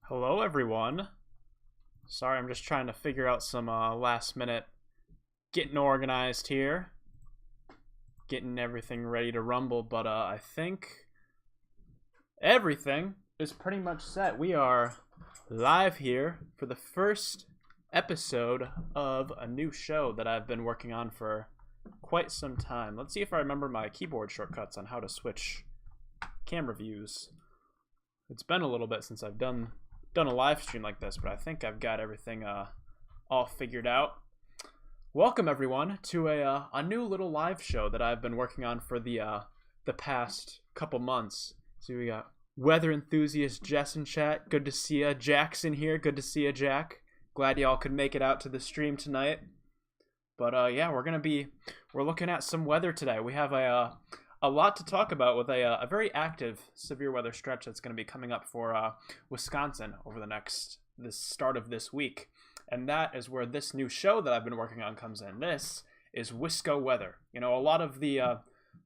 Hello, everyone. Sorry, I'm just trying to figure out some last minute getting organized here, getting everything ready to rumble. But I think everything is pretty much set. We are live here for the first episode of a new show that I've been working on for quite some time. Let's see if I remember my keyboard shortcuts on how to switch camera views. It's been a little bit since I've done a live stream like this, but I think I've got everything all figured out. Welcome everyone to a new little live show that I've been working on for the past couple months. So we got weather enthusiast Jess in chat. Good to see ya. Jack's in here. Good to see ya, Jack. Glad y'all could make it out to the stream tonight. But yeah, we're looking at some weather today. We have a lot to talk about with a very active severe weather stretch that's going to be coming up for Wisconsin over the start of this week. And that is where this new show that I've been working on comes in. This is Wisco-Weather. You know, a lot of the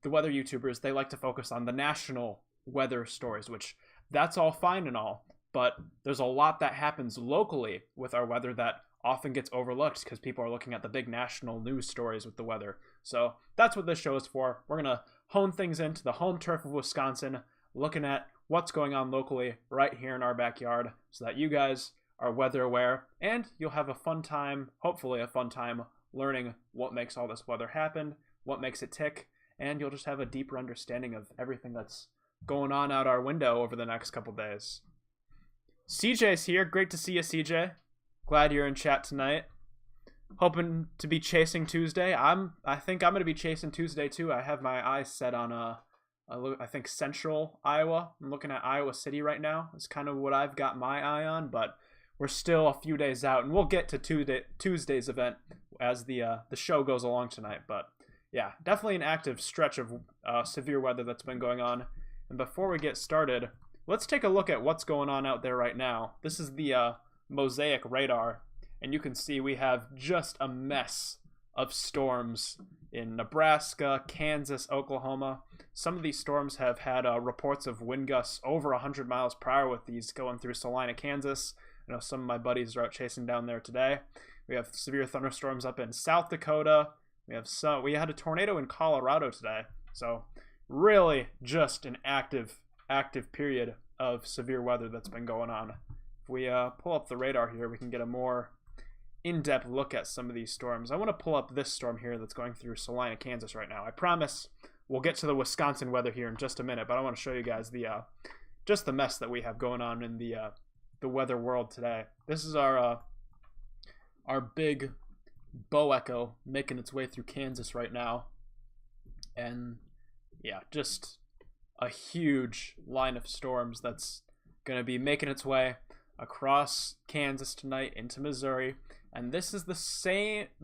weather YouTubers, they like to focus on the national weather stories, which that's all fine and all. But there's a lot that happens locally with our weather that often gets overlooked because people are looking at the big national news stories with the weather. So that's what this show is for. We're going to hone things into the home turf of Wisconsin, looking at what's going on locally right here in our backyard so that you guys are weather aware and you'll have a fun time, hopefully a fun time, learning what makes all this weather happen, what makes it tick, and you'll just have a deeper understanding of everything that's going on out our window over the next couple days. CJ's here. Great to see you, CJ. Glad you're in chat tonight. Hoping to be chasing Tuesday. I think I'm going to be chasing Tuesday too. I have my eyes set on I think central Iowa. I'm looking at Iowa City right now. It's kind of what I've got my eye on, but we're still a few days out, and we'll get to Tuesday's event as the show goes along tonight. But yeah, definitely an active stretch of severe weather that's been going on. And before we get started, let's take a look at what's going on out there right now. This is the Mosaic radar. And you can see we have just a mess of storms in Nebraska, Kansas, Oklahoma. Some of these storms have had reports of wind gusts over 100 miles per hour with these going through Salina, Kansas. I know some of my buddies are out chasing down there today. We have severe thunderstorms up in South Dakota. We had a tornado in Colorado today. So really just an active period of severe weather that's been going on. If we pull up the radar here, we can get a more in-depth look at some of these storms. I want to pull up this storm here that's going through Salina, Kansas right now. I promise we'll get to the Wisconsin weather here in just a minute, but I want to show you guys the just the mess that we have going on in the weather world today. This is our big bow echo making its way through Kansas right now, and yeah, just a huge line of storms that's going to be making its way across Kansas tonight into Missouri. And this is the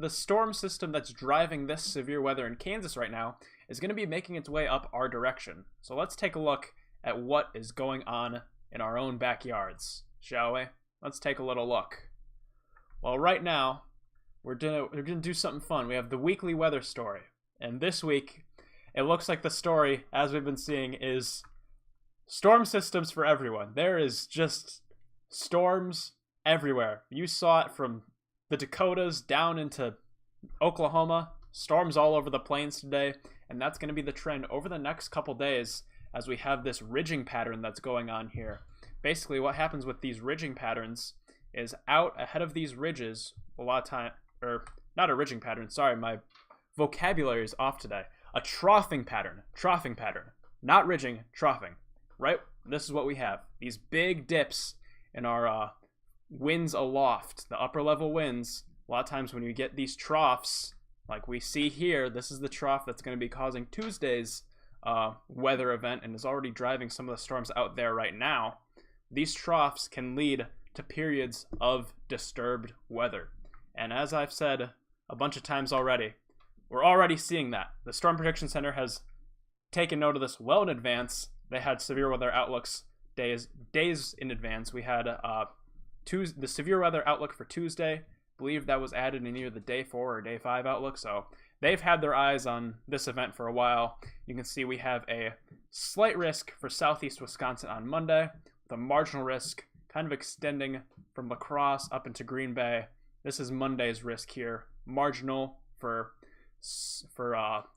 storm system that's driving this severe weather in Kansas right now is going to be making its way up our direction. So let's take a look at what is going on in our own backyards, shall we? Let's take a little look. Well, right now, we're gonna do something fun. We have the weekly weather story. And this week, it looks like the story, as we've been seeing, is storm systems for everyone. There is just storms everywhere. You saw it from the Dakotas down into Oklahoma, storms all over the plains today, and that's going to be the trend over the next couple days as we have this ridging pattern that's going on here. Basically, what happens with these ridging patterns is out ahead of these ridges, a lot of time, or not a ridging pattern, sorry, my vocabulary is off today. A troughing pattern, not ridging, troughing, right? This is what we have. These big dips in our winds aloft, the upper level winds. A lot of times when you get these troughs, like we see here, this is the trough that's going to be causing Tuesday's weather event and is already driving some of the storms out there right now. These troughs can lead to periods of disturbed weather. And as I've said a bunch of times already, we're already seeing that. The Storm Prediction Center has taken note of this well in advance. They had severe weather outlooks days in advance. We had the severe weather outlook for Tuesday. I believe that was added in either the day 4 or day 5 outlook. So they've had their eyes on this event for a while. You can see we have a slight risk for southeast Wisconsin on Monday with a marginal risk kind of extending from La Crosse up into Green Bay. This is Monday's risk here. Marginal for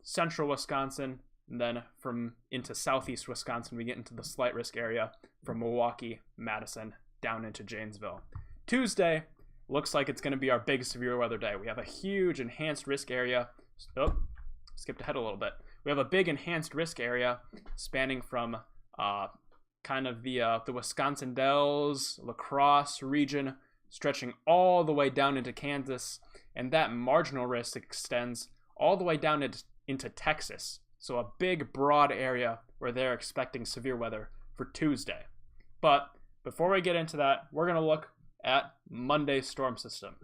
central Wisconsin, and then from into southeast Wisconsin, we get into the slight risk area from Milwaukee, Madison, down into Janesville. Tuesday looks like it's going to be our big severe weather day. We have a huge enhanced risk area. Oh, skipped ahead a little bit. We have a big enhanced risk area spanning from kind of the Wisconsin Dells, La Crosse region, stretching all the way down into Kansas, and that marginal risk extends all the way down into Texas. So a big, broad area where they're expecting severe weather for Tuesday. But before we get into that, we're going to look at Monday's storm system.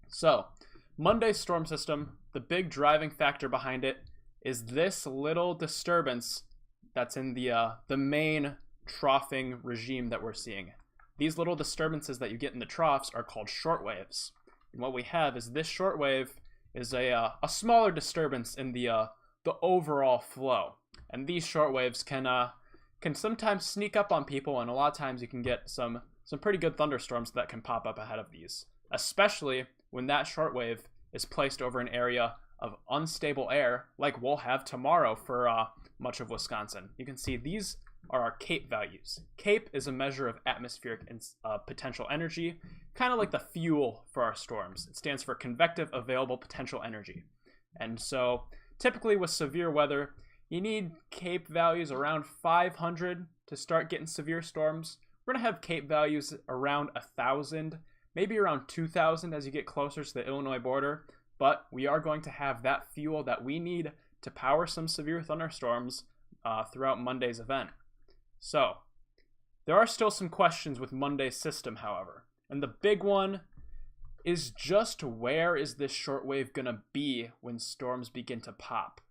So, Monday's storm system, the big driving factor behind it is this little disturbance that's in the main troughing regime that we're seeing. These little disturbances that you get in the troughs are called shortwaves. And what we have is this shortwave is a smaller disturbance in the overall flow. And these shortwaves can sometimes sneak up on people, and a lot of times you can get some pretty good thunderstorms that can pop up ahead of these, especially when that shortwave is placed over an area of unstable air like we'll have tomorrow for much of Wisconsin. You can see these are our CAPE values. CAPE is a measure of atmospheric potential energy, kind of like the fuel for our storms. It stands for convective available potential energy. And so typically with severe weather, you need CAPE values around 500 to start getting severe storms. We're going to have CAPE values around 1,000, maybe around 2,000 as you get closer to the Illinois border, but we are going to have that fuel that we need to power some severe thunderstorms throughout Monday's event. So, there are still some questions with Monday's system, however, and the big one is just where is this shortwave going to be when storms begin to pop?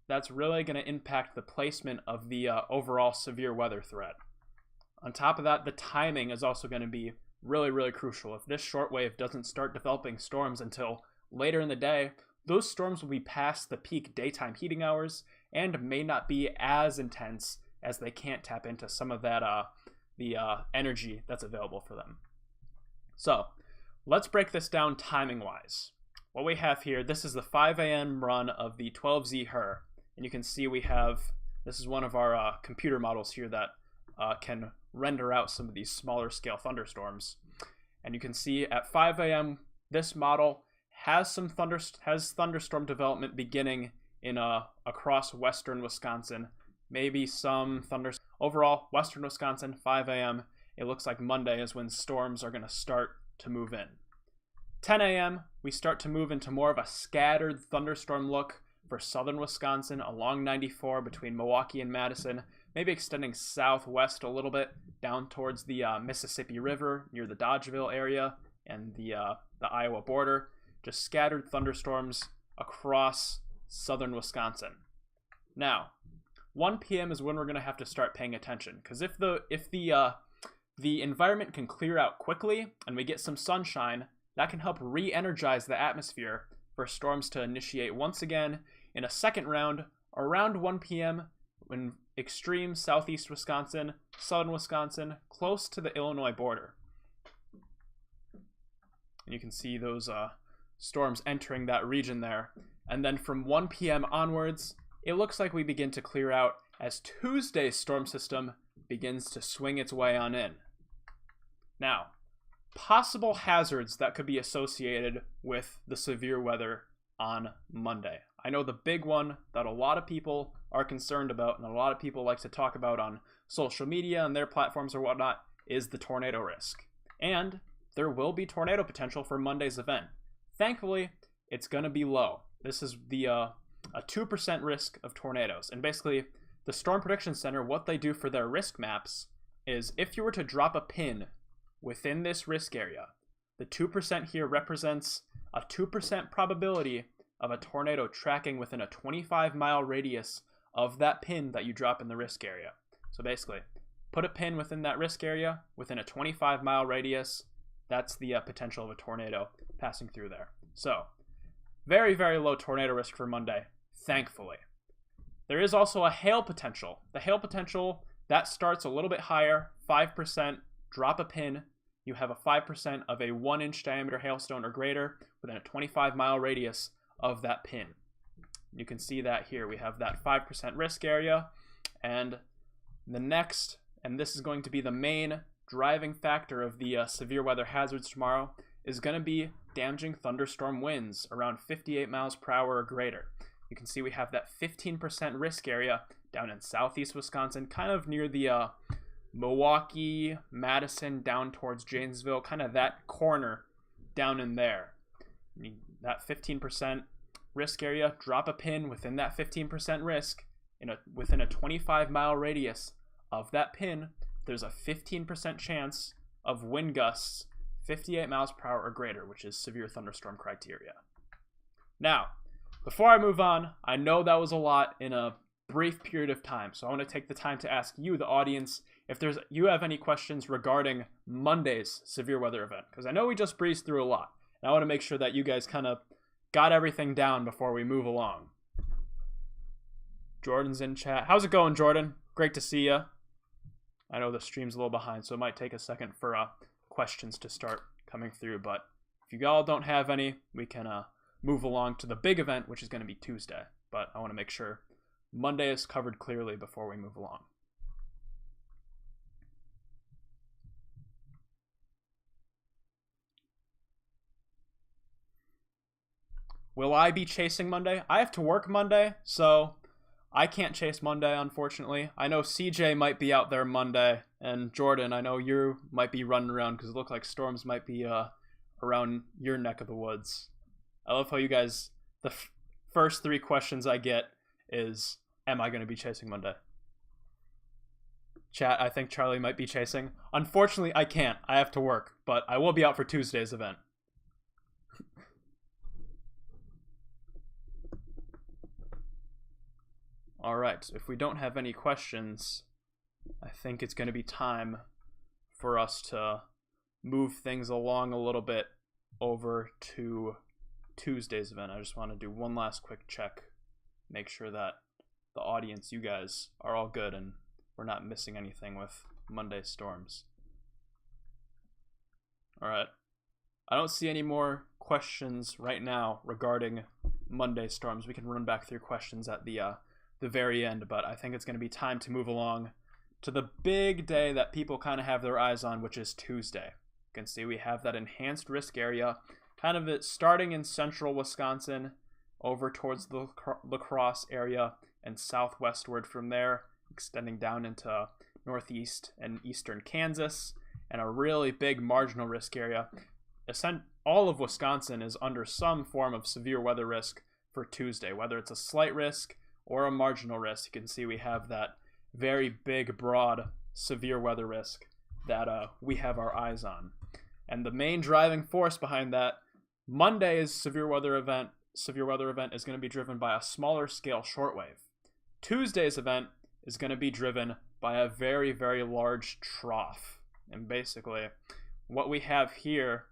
That's really going to impact the placement of the overall severe weather threat. On top of that, the timing is also going to be really, really crucial. If this shortwave doesn't start developing storms until later in the day, those storms will be past the peak daytime heating hours and may not be as intense as they can't tap into some of that the energy that's available for them. So let's break this down timing-wise. What we have here, this is the 5 a.m. run of the 12Z HER, and you can see we have, this is one of our computer models here that can render out some of these smaller scale thunderstorms. And you can see at 5 a.m. this model has thunderstorm development beginning in across western Wisconsin. Maybe some thunders. Overall, western Wisconsin, 5 a.m. It looks like Monday is when storms are going to start to move in. 10 a.m. we start to move into more of a scattered thunderstorm look for southern Wisconsin along 94 between Milwaukee and Madison, maybe extending southwest a little bit down towards the Mississippi River near the Dodgeville area and the Iowa border. Just scattered thunderstorms across southern Wisconsin. Now, 1 p.m. is when we're going to have to start paying attention, because if the environment can clear out quickly and we get some sunshine, that can help re-energize the atmosphere for storms to initiate once again in a second round around 1 p.m. in extreme southeast Wisconsin, southern Wisconsin, close to the Illinois border. And you can see those storms entering that region there. And then from 1 p.m. onwards, it looks like we begin to clear out as Tuesday's storm system begins to swing its way on in. Now, possible hazards that could be associated with the severe weather on Monday. I know the big one that a lot of people are concerned about and a lot of people like to talk about on social media and their platforms or whatnot is the tornado risk. And there will be tornado potential for Monday's event. Thankfully, it's going to be low. This is a 2% risk of tornadoes. And basically, the Storm Prediction Center, what they do for their risk maps is if you were to drop a pin within this risk area, the 2% here represents a 2% probability of a tornado tracking within a 25-mile radius of that pin that you drop in the risk area. So basically, put a pin within that risk area within a 25-mile radius. That's the potential of a tornado passing through there. So, very, very low tornado risk for Monday, thankfully. There is also a hail potential. The hail potential, that starts a little bit higher, 5%, drop a pin, you have a 5% of a 1-inch diameter hailstone or greater within a 25-mile radius of that pin. You can see that here. We have that 5% risk area, and the next, and this is going to be the main driving factor of the severe weather hazards tomorrow, is going to be damaging thunderstorm winds around 58 miles per hour or greater. You can see we have that 15% risk area down in southeast Wisconsin, kind of near the Milwaukee, Madison, down towards Janesville, kind of that corner down in there. That 15% risk area, drop a pin within that 15% risk, within a 25-mile radius of that pin, there's a 15% chance of wind gusts 58 miles per hour or greater, which is severe thunderstorm criteria. Now, before I move on, I know that was a lot in a brief period of time, so I want to take the time to ask you, the audience, if you have any questions regarding Monday's severe weather event, because I know we just breezed through a lot, and I want to make sure that you guys kind of got everything down before we move along. Jordan's in chat. How's it going, Jordan? Great to see you. I know the stream's a little behind, so it might take a second for questions to start coming through, but if you all don't have any, we can move along to the big event, which is going to be Tuesday, but I want to make sure Monday is covered clearly before we move along. Will I be chasing Monday? I have to work Monday, so I can't chase Monday, unfortunately. I know CJ might be out there Monday, and Jordan, I know you might be running around because it looks like storms might be around your neck of the woods. I love how you guys, the first 3 questions I get is, am I going to be chasing Monday? Chat, I think Charlie might be chasing. Unfortunately, I can't. I have to work, but I will be out for Tuesday's event. All right, if we don't have any questions, I think it's going to be time for us to move things along a little bit over to Tuesday's event. I just want to do one last quick check, make sure that the audience, you guys, are all good and we're not missing anything with Monday's storms. All right, I don't see any more questions right now regarding Monday's storms. We can run back through questions at the very end, but I think it's going to be time to move along to the big day that people kind of have their eyes on, which is Tuesday. You can see we have that enhanced risk area, kind of starting in central Wisconsin, over towards the La Crosse area and southwestward from there, extending down into northeast and eastern Kansas, and a really big marginal risk area. All of Wisconsin is under some form of severe weather risk for Tuesday, whether it's a slight risk or a marginal risk. You can see we have that very big, broad, severe weather risk that we have our eyes on. And the main driving force behind that, Monday's severe weather event is going to be driven by a smaller scale shortwave. Tuesday's event is going to be driven by a very, very large trough. And basically, what we have here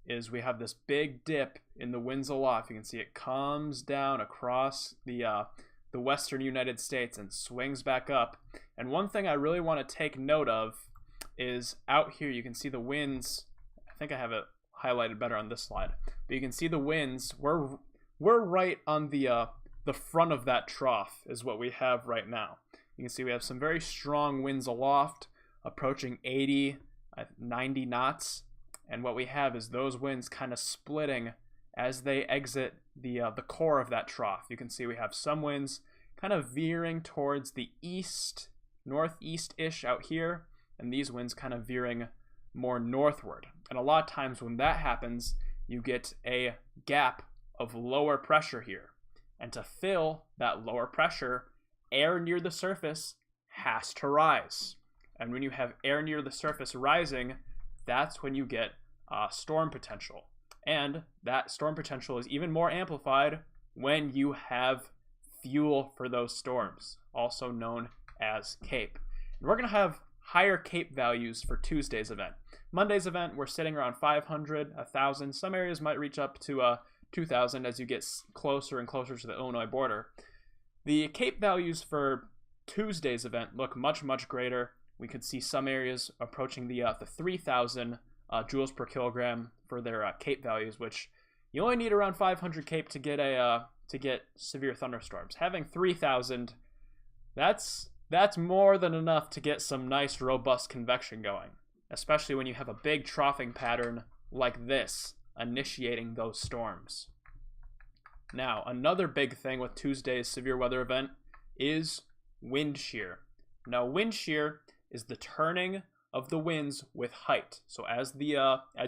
is we have this big dip in the winds aloft. You can see it comes down across the western United States and swings back up. And one thing I really want to take note of is out here you can see the winds. I think I have it highlighted better on this slide, but you can see the winds. We're right on the front of that trough is what we have right now. You can see we have some very strong winds aloft, approaching 80, 90 knots, and what we have is those winds kind of splitting as they exit the core of that trough. You can see we have some winds kind of veering towards the east, northeast-ish out here, and these winds kind of veering more northward. And a lot of times when that happens, you get a gap of lower pressure here. And to fill that lower pressure, air near the surface has to rise. And when you have air near the surface rising, that's when you get storm potential. And that storm potential is even more amplified when you have fuel for those storms, also known as CAPE. And we're going to have higher CAPE values for Tuesday's event. Monday's event, we're sitting around 500, 1,000. Some areas might reach up to 2,000 as you get closer and closer to the Illinois border. The CAPE values for Tuesday's event look much, much greater. We could see some areas approaching the 3,000 joules per kilogram for their CAPE values, which you only need around 500 CAPE to get severe thunderstorms. Having 3,000, that's more than enough to get some nice robust convection going, especially when you have a big troughing pattern like this initiating those storms. Now, another big thing with Tuesday's severe weather event is wind shear. Now, wind shear is the turning of the winds with height. So as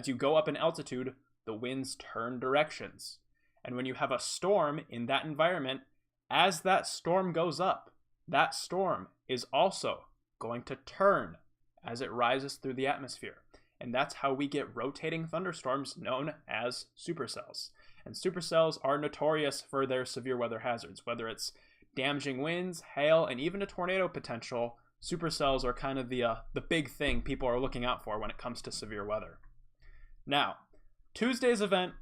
you go up in altitude, the winds turn directions. And when you have a storm in that environment, as that storm goes up, that storm is also going to turn as it rises through the atmosphere. And that's how we get rotating thunderstorms known as supercells. And supercells are notorious for their severe weather hazards, whether it's damaging winds, hail, and even a tornado potential. Supercells are kind of the big thing people are looking out for when it comes to severe weather. Now, Tuesday's event,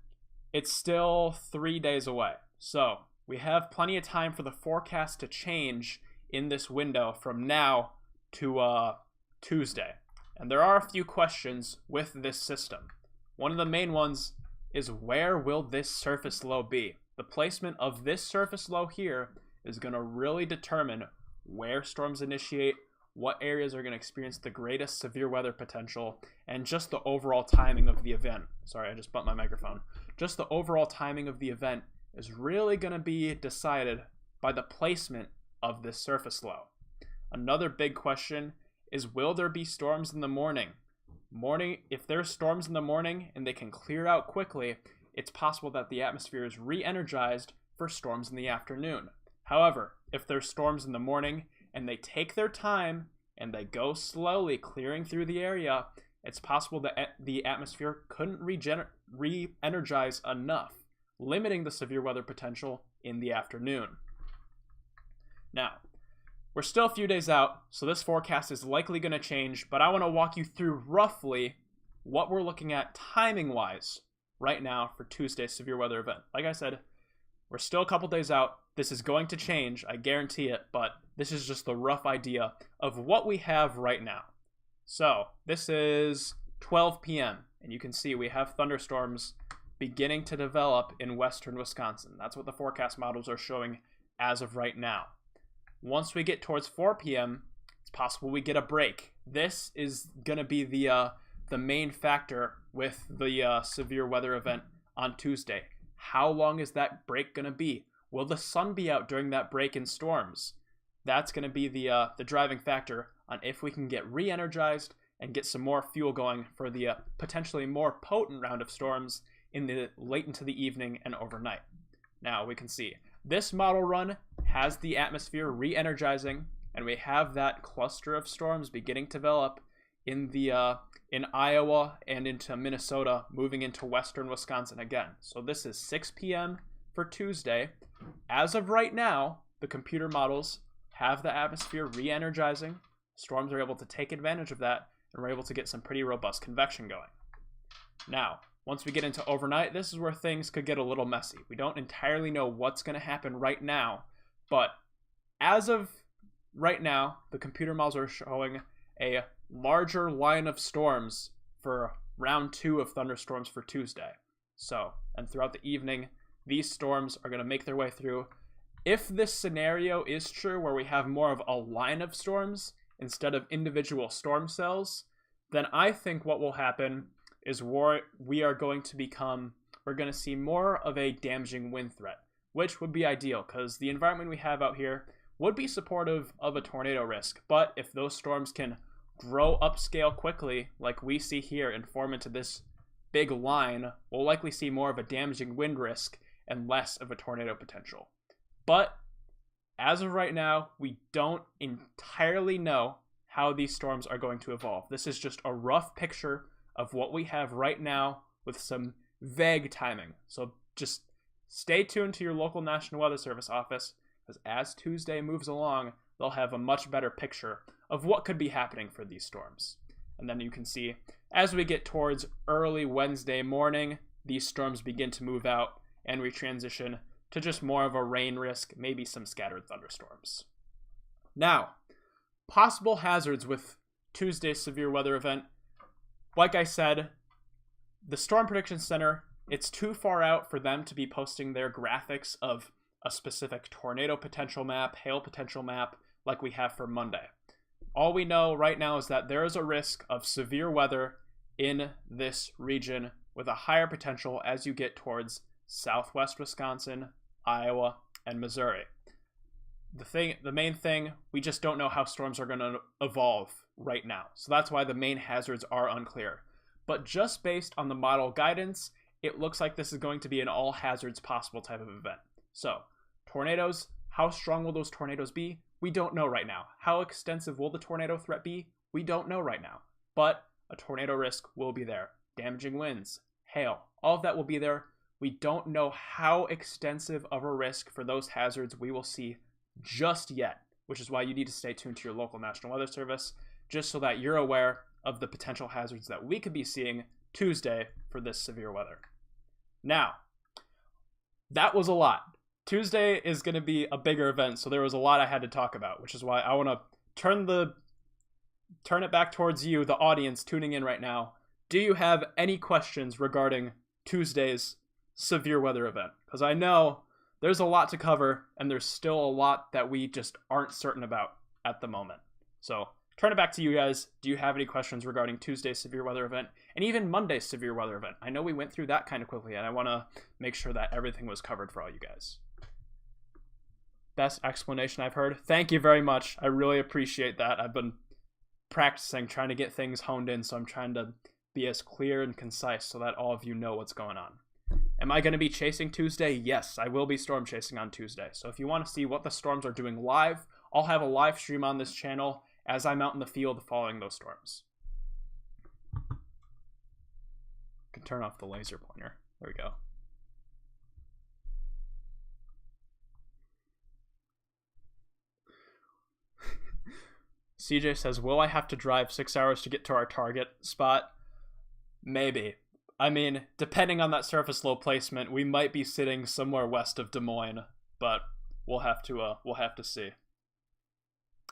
it's still 3 days away. So we have plenty of time for the forecast to change in this window from now to Tuesday. And there are a few questions with this system. One of the main ones is, where will this surface low be? The placement of this surface low here is going to really determine where storms initiate, what areas are going to experience the greatest severe weather potential, and just the overall timing of the event. Sorry, I just bumped my microphone. Just the overall timing of the event is really going to be decided by the placement of this surface low. Another big question is, will there be storms in the morning? If there's storms in the morning and they can clear out quickly, it's possible that the atmosphere is re-energized for storms in the afternoon. However, if there's storms in the morning and they take their time and they go slowly clearing through the area, it's possible that the atmosphere couldn't re-energize enough, limiting the severe weather potential in the afternoon. Now, we're still a few days out, so this forecast is likely going to change, but I want to walk you through roughly what we're looking at timing-wise right now for Tuesday's severe weather event. Like I said, we're still a couple days out. This is going to change, I guarantee it, but this is just the rough idea of what we have right now. So this is 12 p.m., and you can see we have thunderstorms beginning to develop in western Wisconsin. That's what the forecast models are showing as of right now. Once we get towards 4 p.m., it's possible we get a break. This is going to be the main factor with the severe weather event on Tuesday. How long is that break going to be? Will the sun be out during that break in storms? That's going to be the driving factor on if we can get re-energized and get some more fuel going for the potentially more potent round of storms in the late into the evening and overnight. Now we can see this model run has the atmosphere re-energizing, and we have that cluster of storms beginning to develop in Iowa and into Minnesota, moving into western Wisconsin again. So this is 6 p.m. for Tuesday. As of right now, the computer models have the atmosphere re-energizing. Storms are able to take advantage of that, and we're able to get some pretty robust convection going. Now, once we get into overnight, this is where things could get a little messy. We don't entirely know what's going to happen right now, but as of right now, the computer models are showing a larger line of storms for round 2 of thunderstorms for Tuesday. So, and throughout the evening, these storms are going to make their way through. If this scenario is true, where we have more of a line of storms instead of individual storm cells, then I think what will happen is we are going to see more of a damaging wind threat, which would be ideal because the environment we have out here would be supportive of a tornado risk. But if those storms can grow upscale quickly, like we see here, and form into this big line, we'll likely see more of a damaging wind risk and less of a tornado potential. But as of right now, we don't entirely know how these storms are going to evolve. This is just a rough picture of what we have right now with some vague timing. So just stay tuned to your local National Weather Service office, because as Tuesday moves along, they'll have a much better picture of what could be happening for these storms. And then you can see, as we get towards early Wednesday morning, these storms begin to move out, and we transition to just more of a rain risk, maybe some scattered thunderstorms. Now, possible hazards with Tuesday's severe weather event. Like I said, the Storm Prediction Center, it's too far out for them to be posting their graphics of a specific tornado potential map, hail potential map, like we have for Monday. All we know right now is that there is a risk of severe weather in this region with a higher potential as you get towards southwest Wisconsin, Iowa, and Missouri. The main thing, we just don't know how storms are going to evolve right now. So that's why the main hazards are unclear. But just based on the model guidance, it looks like this is going to be an all hazards possible type of event. So, tornadoes, how strong will those tornadoes be? We don't know right now. How extensive will the tornado threat be? We don't know right now. But a tornado risk will be there. Damaging winds, hail, all of that will be there. We don't know how extensive of a risk for those hazards we will see just yet, which is why you need to stay tuned to your local National Weather Service, just so that you're aware of the potential hazards that we could be seeing Tuesday for this severe weather. Now, that was a lot. Tuesday is going to be a bigger event, so there was a lot I had to talk about, which is why I want to turn it back towards you, the audience tuning in right now. Do you have any questions regarding Tuesday's severe weather event? Because I know there's a lot to cover, and there's still a lot that we just aren't certain about at the moment. So, turn it back to you guys. Do you have any questions regarding Tuesday's severe weather event and even Monday's severe weather event? I know we went through that kind of quickly, and I want to make sure that everything was covered for all you guys. Best explanation I've heard. Thank you very much. I really appreciate that. I've been practicing, trying to get things honed in, so I'm trying to be as clear and concise so that all of you know what's going on. Am I going to be chasing Tuesday? Yes, I will be storm chasing on Tuesday. So if you want to see what the storms are doing live, I'll have a live stream on this channel as I'm out in the field following those storms. I can turn off the laser pointer. There we go. CJ says, will I have to drive 6 hours to get to our target spot? Maybe. I mean, depending on that surface low placement, we might be sitting somewhere west of Des Moines, but we'll have to see.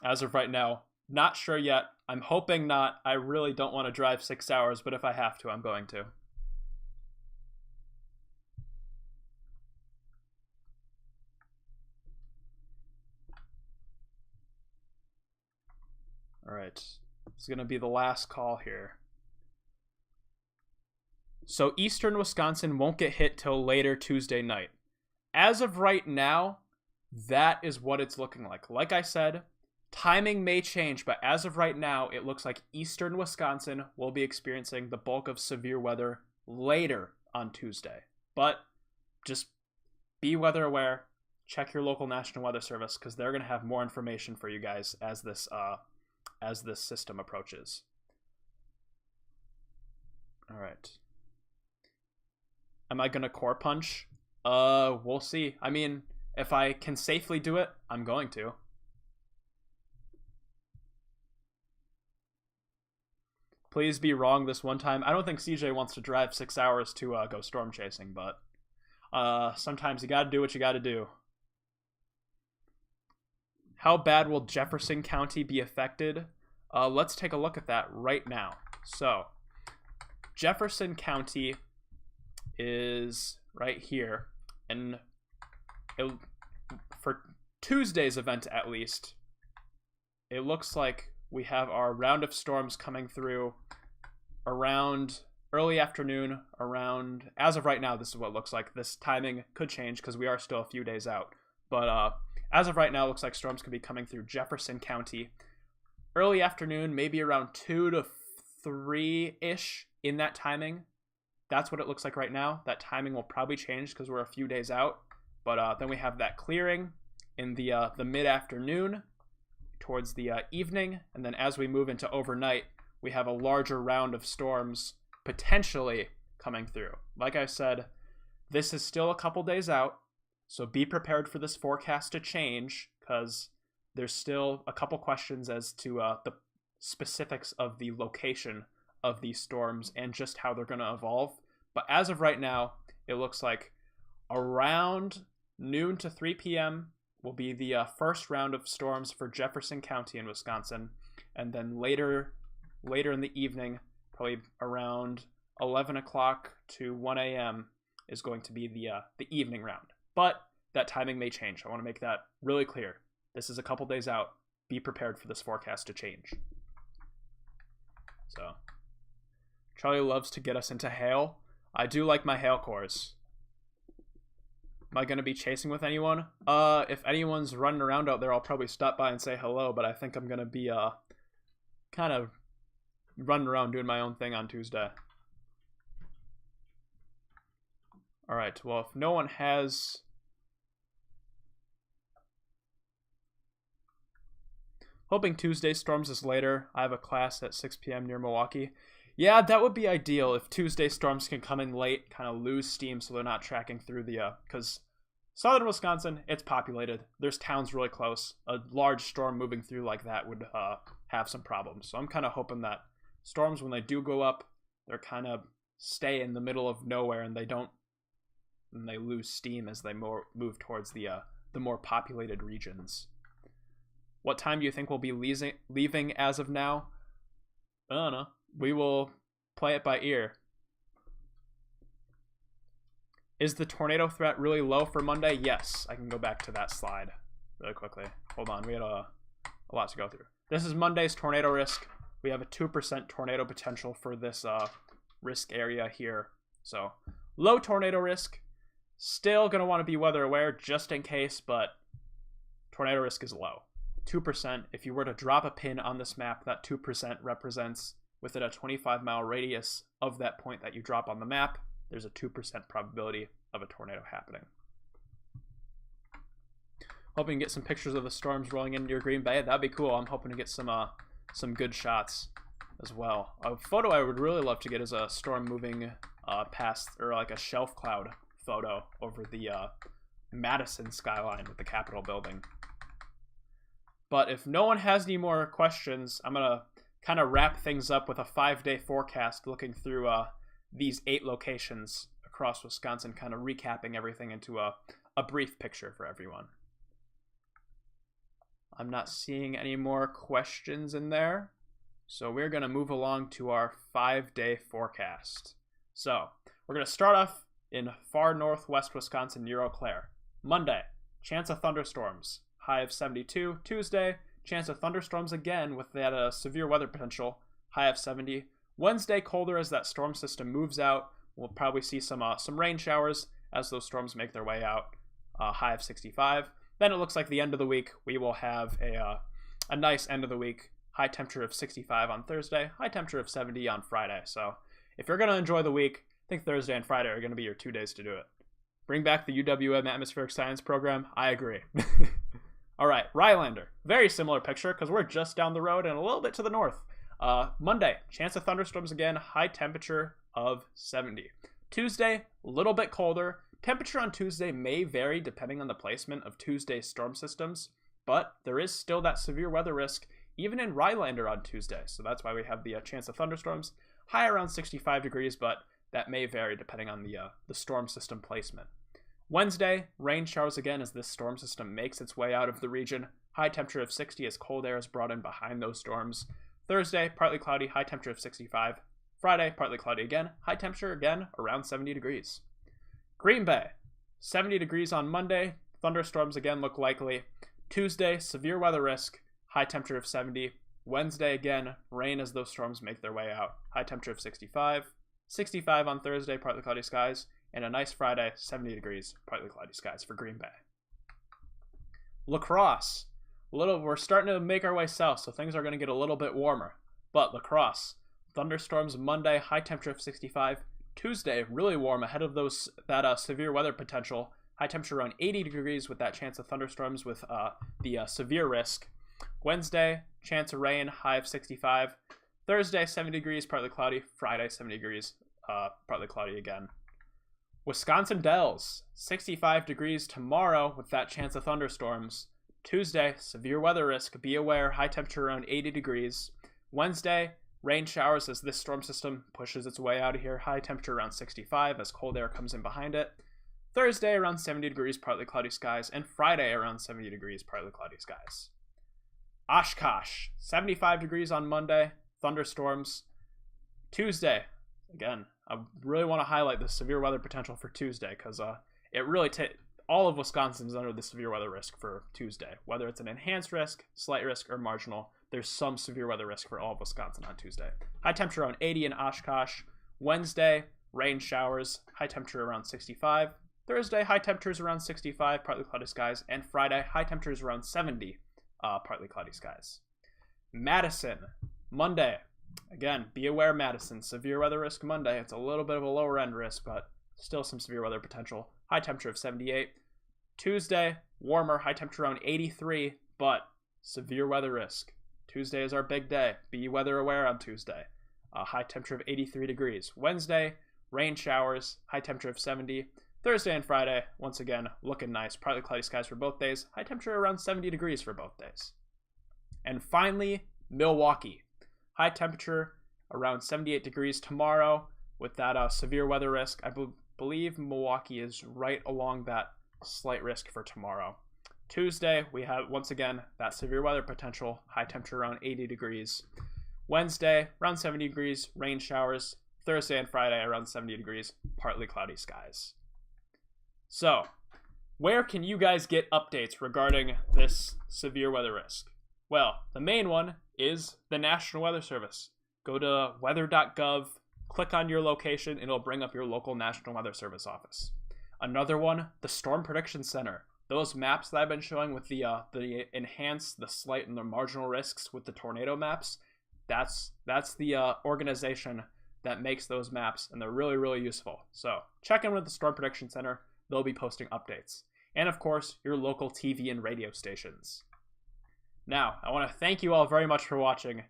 As of right now, not sure yet. I'm hoping not. I really don't want to drive 6 hours, but if I have to, I'm going to. All right, this is going to be the last call here. So eastern Wisconsin won't get hit till later Tuesday night. As of right now, that is what it's looking like. Like I said, timing may change, but as of right now, it looks like eastern Wisconsin will be experiencing the bulk of severe weather later on Tuesday. But just be weather aware. Check your local National Weather Service because they're going to have more information for you guys as this system approaches. All right. Am I going to core punch? We'll see. I mean, if I can safely do it, I'm going to. Please be wrong this one time. I don't think CJ wants to drive 6 hours to go storm chasing, but sometimes you got to do what you got to do. How bad will Jefferson County be affected? Let's take a look at that right now. So, Jefferson County is right here, and for Tuesday's event at least, it looks like we have our round of storms coming through around early afternoon, around, as of right now, this is what it looks like. This timing could change because we are still a few days out, but as of right now, it looks like storms could be coming through Jefferson County early afternoon, maybe around 2 to 3-ish in that timing. That's what it looks like right now. That timing will probably change because we're a few days out. But then we have that clearing in the mid-afternoon towards the evening. And then as we move into overnight, we have a larger round of storms potentially coming through. Like I said, this is still a couple days out. So be prepared for this forecast to change because there's still a couple questions as to the specifics of the location of these storms and just how they're going to evolve. But as of right now, it looks like around noon to 3 p.m. will be the first round of storms for Jefferson County in Wisconsin. And then later later in the evening, probably around 11 o'clock to 1 a.m. is going to be the evening round. But that timing may change. I want to make that really clear. This is a couple days out. Be prepared for this forecast to change. So, Charlie loves to get us into hail. I do like my hail cores. Am I going to be chasing with anyone? If anyone's running around out there, I'll probably stop by and say hello, but I think I'm going to be kind of running around doing my own thing on Tuesday. Alright, well, if no one has... Hoping Tuesday Storms is later. I have a class at 6 p.m. near Milwaukee. Yeah, that would be ideal if Tuesday Storms can come in late, kind of lose steam so they're not tracking through the... Because southern Wisconsin, it's populated. There's towns really close. A large storm moving through like that would have some problems. So I'm kind of hoping that storms, when they do go up, they're kind of stay in the middle of nowhere and they don't... And they lose steam as they move towards the more populated regions. What time do you think we'll be leaving as of now? I don't know. We will play it by ear. Is the tornado threat really low for Monday? Yes. I can go back to that slide really quickly. Hold on. We had a lot to go through. This is Monday's tornado risk. We have a 2% tornado potential for this risk area here. So, low tornado risk. Still going to want to be weather aware just in case, but tornado risk is low. 2%. If you were to drop a pin on this map, that 2% represents within a 25-mile radius of that point that you drop on the map, there's a 2% probability of a tornado happening. Hoping to get some pictures of the storms rolling into your Green Bay. That'd be cool. I'm hoping to get some good shots as well. A photo I would really love to get is a storm moving past, or like a shelf cloud photo over the Madison skyline with the Capitol building. But if no one has any more questions, I'm going to kind of wrap things up with a 5-day forecast looking through these 8 locations across Wisconsin, kind of recapping everything into a brief picture for everyone. I'm not seeing any more questions in there, so we're going to move along to our 5-day forecast. So we're going to start off in far northwest Wisconsin near Eau Claire. Monday, chance of thunderstorms, high of 72. Tuesday, chance of thunderstorms again with that severe weather potential, high of 70. Wednesday, colder as that storm system moves out. We'll probably see some rain showers as those storms make their way out, high of 65. Then it looks like the end of the week, we will have a nice end of the week, high temperature of 65 on Thursday, high temperature of 70 on Friday. So if you're going to enjoy the week, I think Thursday and Friday are going to be your 2 days to do it. Bring back the UWM Atmospheric Science program. I agree. All right, Rhinelander. Very similar picture because we're just down the road and a little bit to the north. Monday, chance of thunderstorms again, high temperature of 70. Tuesday, a little bit colder. Temperature on Tuesday may vary depending on the placement of Tuesday's storm systems, but there is still that severe weather risk even in Rhinelander on Tuesday. So that's why we have the chance of thunderstorms, high around 65 degrees, but that may vary depending on the storm system placement. Wednesday, rain showers again as this storm system makes its way out of the region. High temperature of 60 as cold air is brought in behind those storms. Thursday, partly cloudy, high temperature of 65. Friday, partly cloudy again, high temperature again around 70 degrees. Green Bay, 70 degrees on Monday. Thunderstorms again look likely. Tuesday, severe weather risk, high temperature of 70. Wednesday again, rain as those storms make their way out. High temperature of 65. 65 on Thursday, partly cloudy skies. And a nice Friday, 70 degrees, partly cloudy skies for Green Bay. La Crosse, we're starting to make our way south, so things are going to get a little bit warmer. But La Crosse, thunderstorms Monday, high temperature of 65. Tuesday, really warm ahead of that severe weather potential. High temperature around 80 degrees with that chance of thunderstorms with the severe risk. Wednesday, chance of rain, high of 65. Thursday, 70 degrees, partly cloudy. Friday, 70 degrees, partly cloudy again. Wisconsin Dells, 65 degrees tomorrow with that chance of thunderstorms. Tuesday, severe weather risk. Be aware, high temperature around 80 degrees. Wednesday, rain showers as this storm system pushes its way out of here. High temperature around 65 as cold air comes in behind it. Thursday, around 70 degrees, partly cloudy skies. And Friday, around 70 degrees, partly cloudy skies. Oshkosh, 75 degrees on Monday. thunderstorms. Tuesday, again, I really want to highlight the severe weather potential for Tuesday because it really all of Wisconsin is under the severe weather risk for Tuesday. Whether it's an enhanced risk, slight risk, or marginal, there's some severe weather risk for all of Wisconsin on Tuesday. High temperature around 80 in Oshkosh. Wednesday, rain showers, high temperature around 65. Thursday, high temperatures around 65, partly cloudy skies. And Friday, high temperatures around 70, partly cloudy skies. Madison, Monday. Again, be aware, Madison. Severe weather risk Monday. It's a little bit of a lower end risk, but still some severe weather potential. High temperature of 78. Tuesday, warmer, high temperature around 83, but severe weather risk. Tuesday is our big day. Be weather aware on Tuesday. High temperature of 83 degrees. Wednesday, rain showers, high temperature of 70. Thursday and Friday, once again, looking nice. Partly cloudy skies for both days. High temperature around 70 degrees for both days. And finally, Milwaukee. High temperature around 78 degrees tomorrow with that severe weather risk. I believe Milwaukee is right along that slight risk for tomorrow. Tuesday, we have, once again, that severe weather potential. High temperature around 80 degrees. Wednesday, around 70 degrees, rain showers. Thursday and Friday, around 70 degrees, partly cloudy skies. So, where can you guys get updates regarding this severe weather risk? Well, the main one is the National Weather Service. Go to weather.gov, click on your location, and it'll bring up your local National Weather Service office. Another one, the Storm Prediction Center. Those maps that I've been showing with the enhanced, the slight, and the marginal risks with the tornado maps, that's the organization that makes those maps, and they're really, really useful. So check in with the Storm Prediction Center. They'll be posting updates. And of course, your local TV and radio stations. Now, I want to thank you all very much for watching.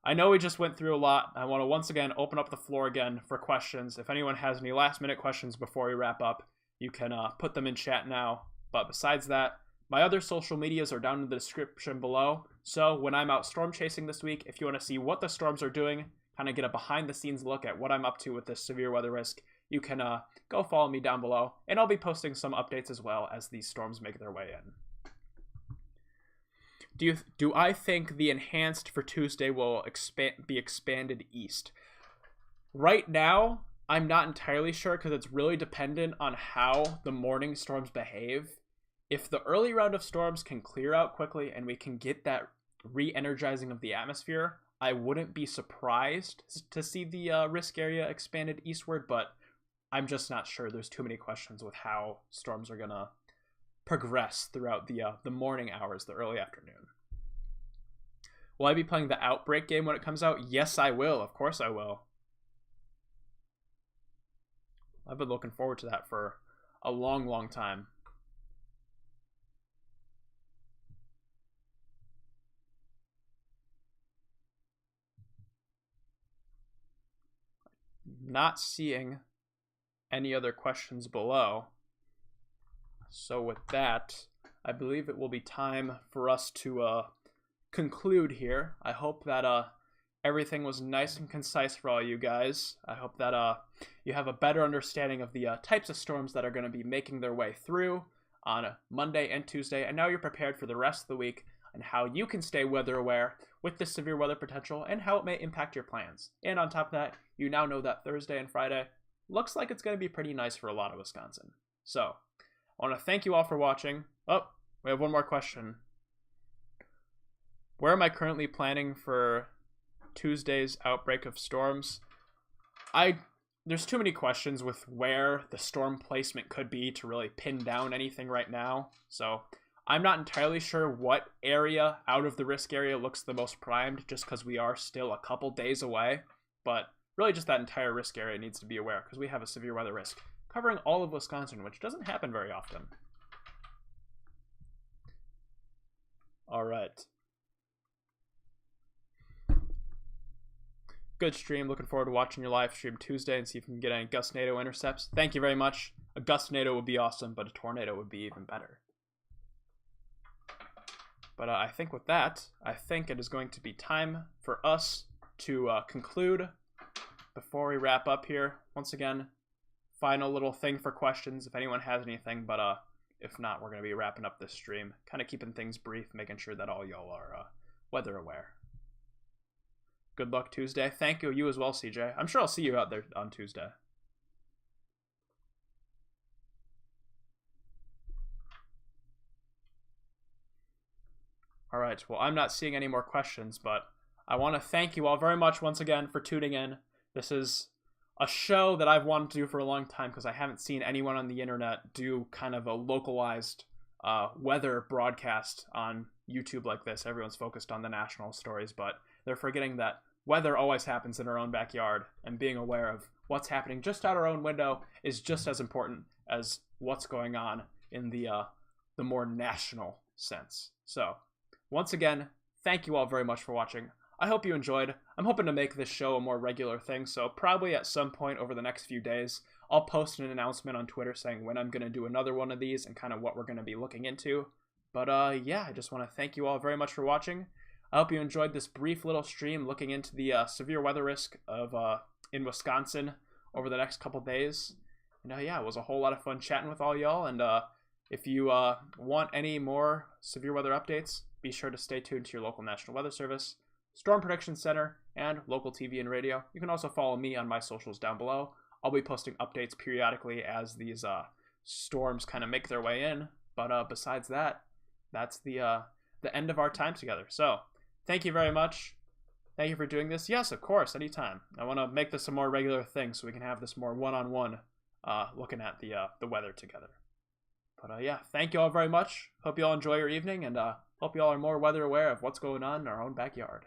I know we just went through a lot. I want to once again open up the floor again for questions. If anyone has any last minute questions before we wrap up, you can put them in chat now. But besides that, my other social medias are down in the description below. So when I'm out storm chasing this week, if you want to see what the storms are doing, kind of get a behind the scenes look at what I'm up to with this severe weather risk, you can go follow me down below. And I'll be posting some updates as well as these storms make their way in. Do I think the enhanced for Tuesday will be expanded east? Right now, I'm not entirely sure because it's really dependent on how the morning storms behave. If the early round of storms can clear out quickly and we can get that re-energizing of the atmosphere, I wouldn't be surprised to see the risk area expanded eastward, but I'm just not sure. There's too many questions with how storms are going to progress throughout the morning hours, the early afternoon. Will I be playing the Outbreak game when it comes out? Yes, I will. Of course I will. I've been looking forward to that for a long, long time. Not seeing any other questions below. So with that, I believe it will be time for us to conclude here. I hope that everything was nice and concise for all you guys. I hope that you have a better understanding of the types of storms that are going to be making their way through on Monday and Tuesday, and now you're prepared for the rest of the week and how you can stay weather aware with this severe weather potential and how it may impact your plans. And on top of that, you now know that Thursday and Friday looks like it's going to be pretty nice for a lot of Wisconsin. So, I want to thank you all for watching. Oh, we have one more question. Where am I currently planning for Tuesday's outbreak of storms? There's too many questions with where the storm placement could be to really pin down anything right now. So I'm not entirely sure what area out of the risk area looks the most primed just because we are still a couple days away. But really just that entire risk area needs to be aware because we have a severe weather risk covering all of Wisconsin, which doesn't happen very often. All right. Good stream. Looking forward to watching your live stream Tuesday and see if we can get any gustnado intercepts. Thank you very much. A gustnado would be awesome, but a tornado would be even better. But I think with that, I think it is going to be time for us to conclude before we wrap up here. Once again, final little thing for questions if anyone has anything, but if not, we're going to be wrapping up this stream. Kind of keeping things brief, making sure that all y'all are weather aware. good luck Tuesday. Thank you. You as well, CJ. I'm sure I'll see you out there on Tuesday. All right. Well, I'm not seeing any more questions, but I want to thank you all very much once again for tuning in. This is a show that I've wanted to do for a long time because I haven't seen anyone on the internet do kind of a localized weather broadcast on YouTube like this. Everyone's focused on the national stories, but they're forgetting that weather always happens in our own backyard, and being aware of what's happening just out our own window is just as important as what's going on in the more national sense. So, once again, thank you all very much for watching. I hope you enjoyed. I'm hoping to make this show a more regular thing, so probably at some point over the next few days, I'll post an announcement on Twitter saying when I'm going to do another one of these and kind of what we're going to be looking into. But yeah, I just want to thank you all very much for watching. I hope you enjoyed this brief little stream looking into the severe weather risk of in Wisconsin over the next couple days. And yeah, it was a whole lot of fun chatting with all y'all. And if you want any more severe weather updates, be sure to stay tuned to your local National Weather Service, Storm Prediction Center, and local TV and radio. You can also follow me on my socials down below. I'll be posting updates periodically as these storms kind of make their way in. But besides that, that's the end of our time together. So, thank you very much. Thank you for doing this. Yes, of course, anytime. I want to make this a more regular thing so we can have this more one-on-one looking at the weather together. But yeah, thank you all very much. Hope you all enjoy your evening, and hope you all are more weather aware of what's going on in our own backyard.